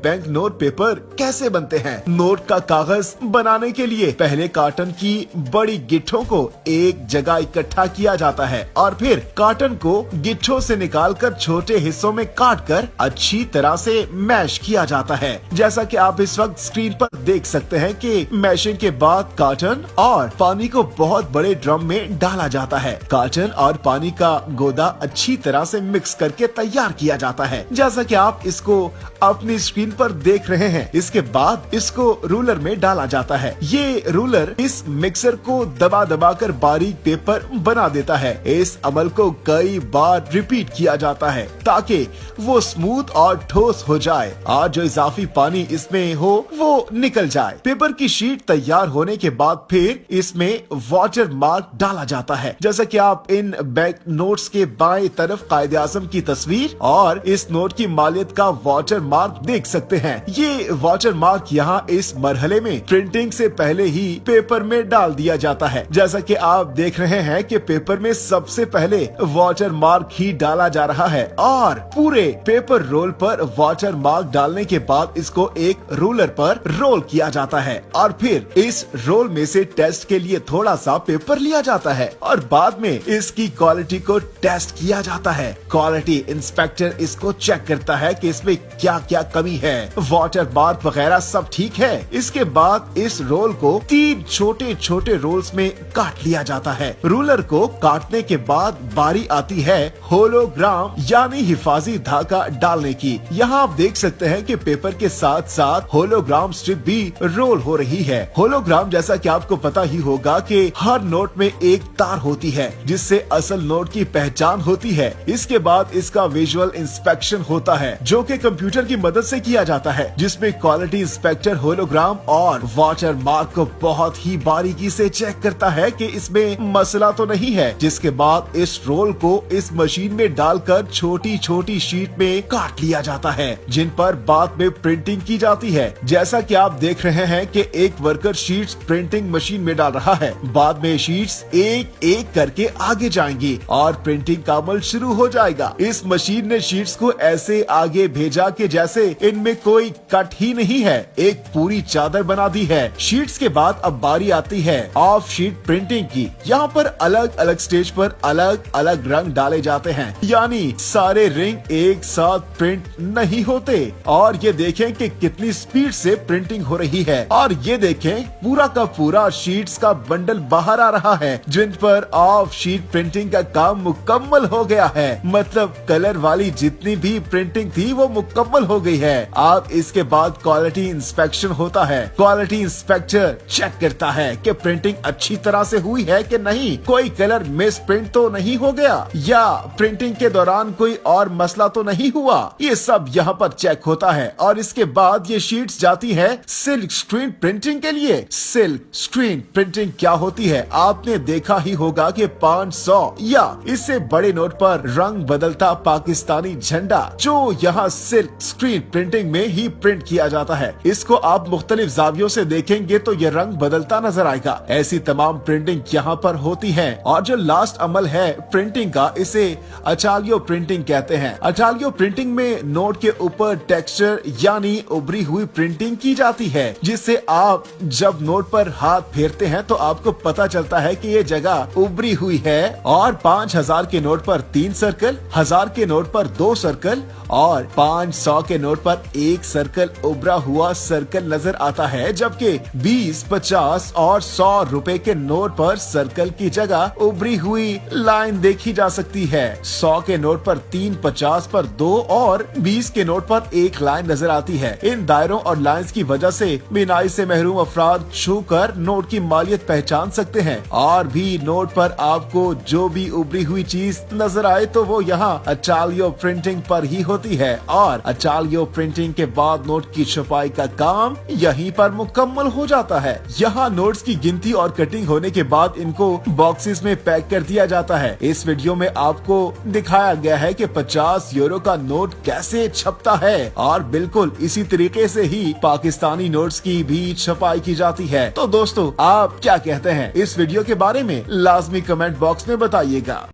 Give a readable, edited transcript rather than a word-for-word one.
Bank note paper कैसे बनते हैं। नोट का कागज बनाने के लिए पहले कॉटन की बड़ी गिट्ठों को एक जगह इकट्ठा किया जाता है और फिर कॉटन को गिट्ठों से निकालकर छोटे हिस्सों में काटकर अच्छी तरह से मैश किया जाता है। जैसा कि आप इस वक्त स्क्रीन पर देख सकते हैं कि मैशिंग के बाद कॉटन और पानी को बहुत बड़े ड्रम में डाला जाता है। कॉटन और पानी का गोदा अच्छी तरह से मिक्स करके तैयार किया जाता है, जैसा कि आप इसको अपनी स्क्रीन पर देख रहे हैं। इसके बाद इसको रूलर में डाला जाता है। ये रूलर इस मिक्सर को दबा दबा कर बारीक पेपर बना देता है। इस अमल को कई बार रिपीट किया जाता है ताकि वो स्मूथ और ठोस हो जाए और जो इजाफी पानी इसमें हो वो निकल जाए। पेपर की शीट तैयार होने के बाद फिर इसमें वाटर मार्क डाला जाता है। जैसा कि आप इन बैंक नोट्स के बाएं तरफ कायदे आज़म की तस्वीर और इस नोट की मालियत का वाटर मार्क देख सकते हैं। ये वाटर मार्क यहाँ इस मरहले में प्रिंटिंग से पहले ही पेपर में डाल दिया जाता है। जैसा कि आप देख रहे हैं कि पेपर में सबसे पहले वाटर मार्क ही डाला जा रहा है और पूरे पेपर रोल पर वाटर मार्क डालने के बाद इसको एक रूलर पर रोल किया जाता है और फिर इस रोल में से टेस्ट के लिए थोड़ा सा पेपर लिया जाता है और बाद में इसकी क्वालिटी को टेस्ट किया जाता है। क्वालिटी इंस्पेक्टर इसको चेक करता है कि इसमें क्या क्या कमी है, वाटर मार्क वगैरह सब ठीक है। इसके बाद इस रोल को 3 छोटे छोटे रोल्स में काट लिया जाता है। रूलर को काटने के बाद बारी आती है होलोग्राम यानी हिफाजी धागा डालने की। यहाँ आप देख सकते हैं कि पेपर के साथ साथ होलोग्राम स्ट्रिप भी रोल हो रही है। होलोग्राम जैसा कि आपको पता ही होगा कि हर नोट में एक तार होती है जिससे असल नोट की पहचान होती है। इसके बाद इसका विजुअल इंस्पेक्शन होता है जो कि कंप्यूटर की मदद से किया जाता है, जिसमें क्वालिटी इंस्पेक्टर होलोग्राम और वाटर मार्क को बहुत ही बारीकी से चेक करता है कि इसमें मसला तो नहीं है। जिसके बाद इस रोल को इस मशीन में डालकर छोटी छोटी शीट में काट लिया जाता है जिन पर बाद में प्रिंटिंग की जाती है। जैसा कि आप देख रहे हैं कि एक वर्कर शीट्स प्रिंटिंग मशीन में डाल रहा है, बाद में शीट्स एक एक करके आगे जाएंगी और प्रिंटिंग का अमल शुरू हो जाएगा। इस मशीन ने शीट्स को ऐसे आगे भेजा कि जैसे इनमें कोई कट ही नहीं है, एक पूरी चादर बना दी है। शीट्स के बाद अब बारी आती है ऑफ शीट प्रिंटिंग की। यहाँ पर अलग अलग स्टेज पर अलग अलग रंग डाले जाते हैं, यानी सारे रिंग एक साथ प्रिंट नहीं होते। और ये देखें कि कितनी स्पीड से प्रिंटिंग हो रही है और ये देखें पूरा का पूरा शीट्स का बंडल बाहर आ रहा है जिन पर ऑफ शीट प्रिंटिंग का काम मुकम्मल हो गया है। मतलब कलर वाली जितनी भी प्रिंटिंग थी वो मुकम्मल हो गई है। अब इसके बाद क्वालिटी इंस्पेक्शन होता है। क्वालिटी इंस्पेक्टर चेक करता है कि प्रिंटिंग अच्छी तरह से हुई है कि नहीं, कोई कलर मिस प्रिंट तो नहीं हो गया या प्रिंटिंग के दौरान कोई और मसला तो नहीं हुआ। ये सब यहाँ पर चेक होता है और इसके बाद ये शीट्स जाती है सिल्क स्क्रीन प्रिंटिंग के लिए। सिल्क स्क्रीन प्रिंटिंग क्या होती है आपने देखा ही होगा कि 500 या इससे बड़े नोट पर रंग बदलता पाकिस्तानी झंडा जो यहाँ सिल्क स्क्रीन प्रिंटिंग में ही प्रिंट किया जाता है। इसको आप मुख्तलिफ जावियों से देखेंगे तो ये रंग बदलता नजर आएगा। ऐसी तमाम प्रिंटिंग यहाँ पर होती है और जो लास्ट अमल है प्रिंटिंग का, इसे अचालियो प्रिंटिंग कहते हैं। अचालियो प्रिंटिंग में नोट के ऊपर टेक्सचर यानी उभरी हुई प्रिंटिंग की जाती है, जिससे आप जब नोट पर हाथ फेरते हैं तो आपको पता चलता है कि ये जगह उभरी हुई है। और 5000 के नोट पर 3 सर्कल, 1000 के नोट पर 2 सर्कल और 500 के नोट पर 1 सर्कल उभरा हुआ सर्कल नजर आता है, जबकि 20, 50 और 100 रुपए के नोट पर सर्कल की जगह उभरी हुई लाइन देखी जा सकती है। 100 के नोट पर 3, 50 पर 2 और 20 के नोट पर 1 लाइन नजर आती है। इन दायरों और लाइंस की वजह से बिनाई से महरूम अफराद छूकर नोट की मालियत पहचान सकते हैं और भी नोट पर आपको जो भी उभरी हुई चीज नजर आए तो वो यहाँ अचालियो प्रिंटिंग पर ही होती है और अचालियो प्रिंटिंग के बाद नोट की छपाई का काम यहीं पर मुकम्मल हो जाता है। यहाँ नोट्स की गिनती और कटिंग होने के बाद इनको बॉक्सेस में पैक कर दिया जाता है। इस वीडियो में आपको दिखाया गया है कि 50 यूरो का नोट कैसे छपता है और बिल्कुल इसी तरीके से ही पाकिस्तानी नोट्स की भी छपाई की जाती है। तो दोस्तों आप क्या कहते हैं इस वीडियो के बारे में, लाजमी कमेंट बॉक्स में बताइएगा।